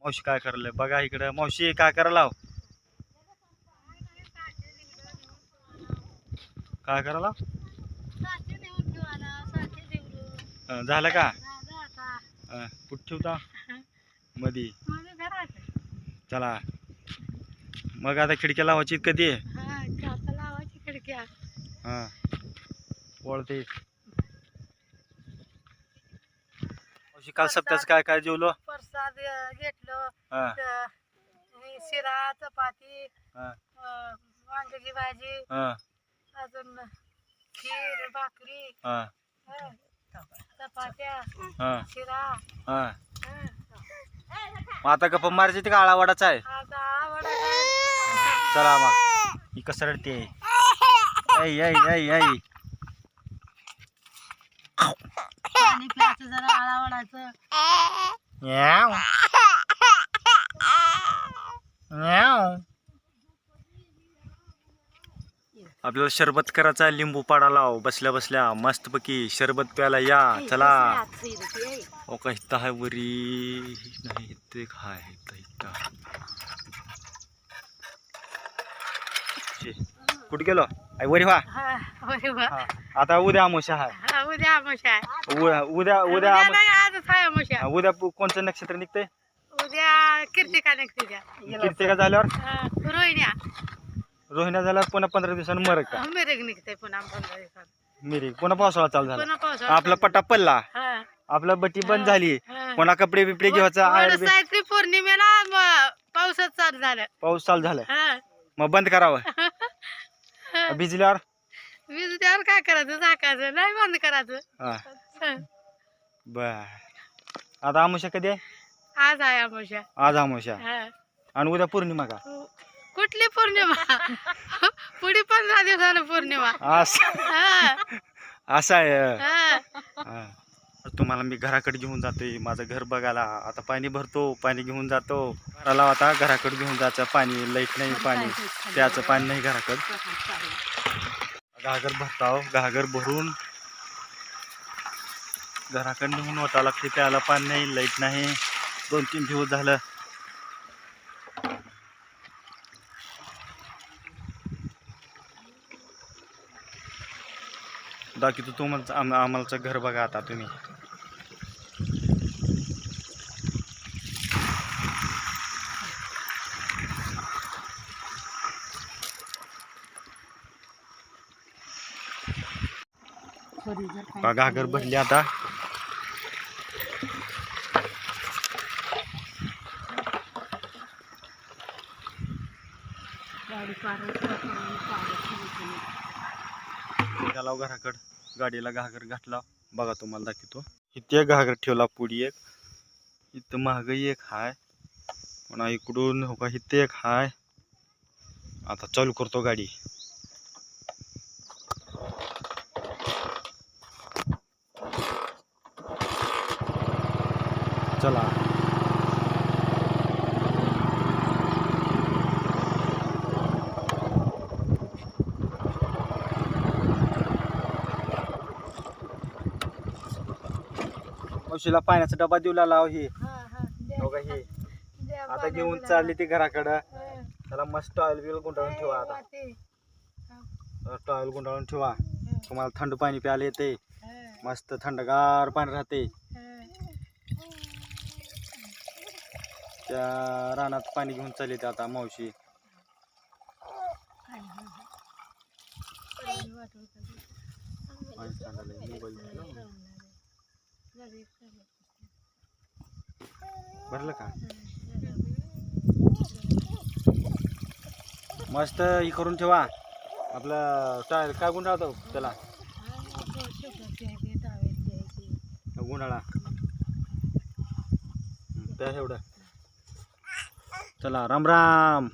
मावशी काय करले बघा इकडे. मावशी काय करायला काय करायला झालं का कुठं ठेवता मधी. चला मग आता खिडक्या लावायची कधी हा वळते. काल सप्त्याचं काय काय जेवलो. प्रसाद घेतलं. हा शिरा चपाती हा वांग्याची भाजी हा अजून खीर भाकरी हा चपात्या हा शिरा. हा मग आता गप्पा मारायची ते काळा वडाचा आहे. आता वडा चला मग ही कसं रडते. ऐ ऐ ऐ ऐ पाणी प्यायचं जरा आळा वडाचं. म्याव म्याव. आपल्याला शरबत करायचा आहे. लिंबू पाडा लाव बसल्या बसल्या मस्तपैकी शरबत प्यायला या. चला ओ का इथं आहे वरी नाही ते काय कुठे गेलो आई वरी व्हा. आता उद्या अमावस्या आहे. उद्या अमावस्या आहे. उद्या उद्या आजच आहे अमावस्या. उद्या कोणतं नक्षत्र निघतंय. उद्या कीर्तिका निघते. कीर्तिका झाल्यावर रोहिण्या रोहिण्या झाल्यावर पुन्हा 15 दिवसांनी मरक का मिरग निघते पुन्हा 15 दिवसात. मिरी पुन्हा पावसाळा चालू झाला. पुन्हा पावसाळा आपला पट्टा पडला. हा. आपला बट्टी बंद झाली. हा. पुन्हा कपडे बिपडे घ्यायचा. सावित्री पौर्णिमेला पावसाच चालू झालं. पाऊस चालू झाला हा. मग बंद करावं. भिजल्यावर वीज त्यावर काय करायचं झाकायचं नाही बंद करायचं. हा बर. आता अमावस्या कधी आहे. आज आहे अमावस्या. आज अमावस्या हा. आणि उद्या पौर्णिमा का. कुठली पौर्णिमा पुढे 15 दिवसानं पौर्णिमा. असं आहे. हा. हा. तुम्हाला मी घराकडे घेऊन जातोय. माझं घर बघायला. आता पाणी भरतो पाणी घेऊन जातो घराला. आता घराकडे घेऊन जायचं. पाणी लाईट नाही पाणी प्यायचं पाणी नाही घराकडं. घागर भरताव. घागर भरून घराकडे निघून होता लागते. प्यायला पाणी नाही लाईट नाही. 2-3 दिवस झालं. बाकी तू तुम्हाला आम्हालाचं घर बघा आता तुम्ही. घागर भरली आता. गेला घराकड गाडीला घागर घातला. बघा तुम्हाला दाखवतो. इथे घागर ठेवला पुढी एक. इथं माग एक हाय. पुन्हा इकडून हो का इथे एक हाय. आता चालू करतो गाडी. चला मावशीला पाण्याचा डबा देऊला लाव. हे हे आता घेऊन चालली ती घराकडं. त्याला मस्त ऑइल बिल गुंडाळून ठेवा. आता टॉयल गुंडाळून ठेवा. तुम्हाला थंड पाणी प्यायला येते. मस्त थंडगार पाणी राहते. त्या रानात पाणी घेऊन चालली ते आता मावशी. भरलं का मस्त हे करून ठेवा. आपलं टायर काय गुंडाळतो त्याला गुंडाळा त्या एवढं. चला राम राम.